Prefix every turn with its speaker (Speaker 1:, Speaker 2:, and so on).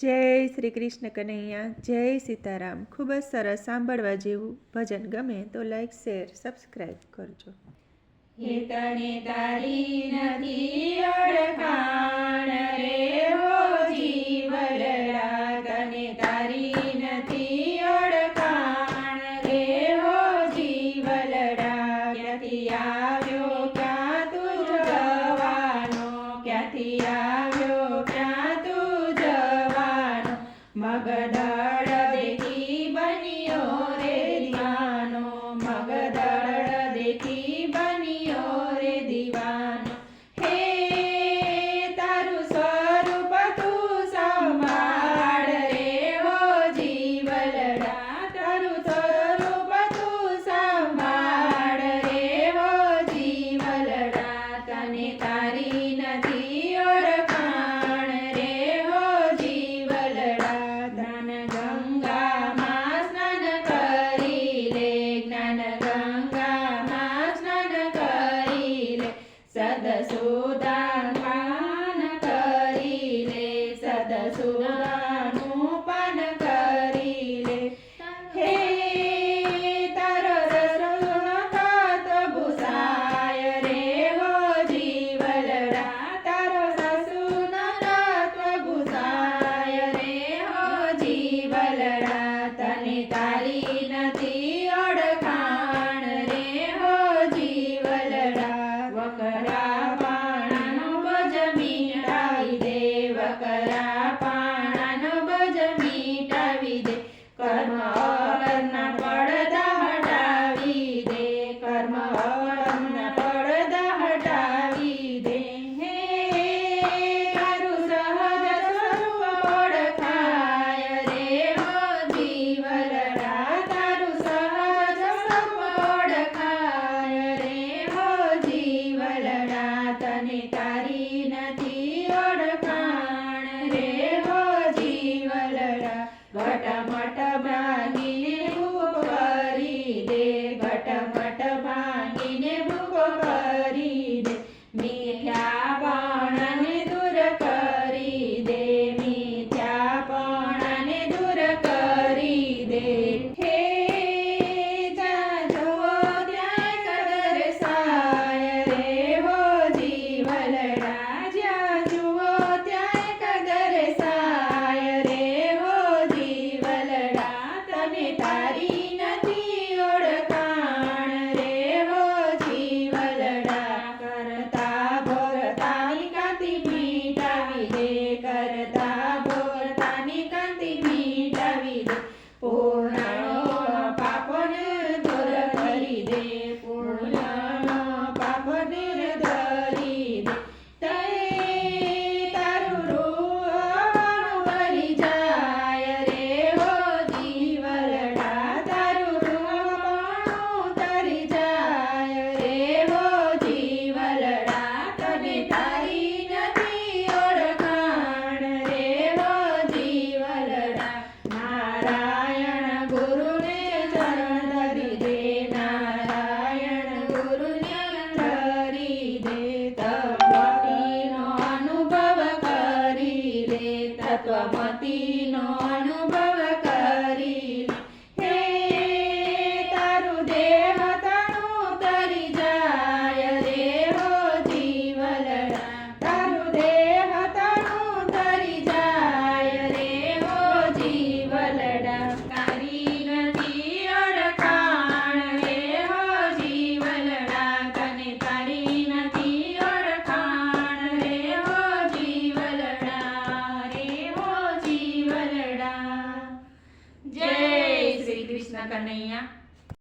Speaker 1: જય શ્રી કૃષ્ણ કનૈયા, જય સીતારામ। ખૂબ જ સરસ સાંભળવા જેવું ભજન ગમે તો લાઈક શેર સબસ્ક્રાઈબ કરજો।
Speaker 2: હે તને તારી નથી ઓળખાણ રે હો જીવલડા, તને તારી નથી ઓળખાણ રે હો જીવલડા। ક્યાંથી આવ્યો ક્યાં તું જવાનો, ક્યાંથી આવ્યો ક્યાં તું જવાનો, મગદળ દેખી બન્યો રે દીવાનો, મગદળ દેખી બન્યો રે દીવાનો। હે તારું સ્વરૂપ તું સંભાળ રે હો જીવલડા, તારું સ્વરૂપ તું સંભાળ રે હો જીવલડા। તને તારી નથી ઓળખાણ રે હો જીવલડા। જ્ઞાન ગંગામાં સ્નાન કરી લે, જ્ઞાન ગંગામાં સ્નાન કરી લે, સદસુદાન પાન કરી લે, સદસુદાનું પાન કરી લે। હે તારો રસનો તત્વ ભૂષાય રે હો જીવલડા, તારો રસનો તત્વ ભૂષાય રે હો જીવલડા। તને તારી નથી ઓળખાણ રે હો જીવલડા। વકરા પાણાનો બોજ મીટાવી દે, વકરા પાણાનો બોજ મીટાવી દે, કર્મ અવરના પડદા હટાવી દે, કર્મ અવરના પડદા હટાવી દે। હે તારું સહજ સ્વરૂપ ઓળખાય રે હો જીવલડા, તારું સહજ સ્વરૂપ ઓળખાય રે હો જીવલડા। તને તારી નથી ઓળખાણ રે હો જીવલડા। ઘટમટ ભાંગીને ભૂખ કરી દે, ઘટમટ ભાંગીને ભૂખ કરી દે, મીઠાપણાને દૂર કરી દે, મીઠાપણાને દૂર કરી દે। હે જ્યાં જુઓ ત્યાં કદર સાય રે હો જીવલડા, જ્યાં જુઓ ત્યાં કદર સાય રે હો જીવલડા। તને તારી નથી ઓળખાણ રે હો જીવલડા। કરતા ભોરતાની કાંતિ મીટાવી દે, કરતા ભોરતાની કાંતિ મીટાવી દે, પૂર્ણનો પાપને દૂર કરી દે, પૂર્ણનો પાપને ધરી દે। તે તારું રૂવાણું ભરી જાય રે હો જીવલડા, તારું રૂવાણું તરી જાય રે હો જીવલડા। તને તારી નથી ઓળખાણ રે હો જીવલડા। નારાયણ ગુરુને ચરણ ધરી દે, નારાયણ ગુરુને ધરી દે, તત્વમતીનો અનુભવ કરી લે, તત્વમતીનો અનુભવ કરી લે। હે તારું દેહ તણું તરી જાય રે હો જીવલડા, તારું દેહ તણું તરી જાય રે હો જીવલડા। તારી નથી ઓળખાણ રે હો જીવલડા, તને તારી નથી ઓળખાણ રે હો જીવલડા, રે હો જીવલડા। જય શ્રી કૃષ્ણ કનૈયા।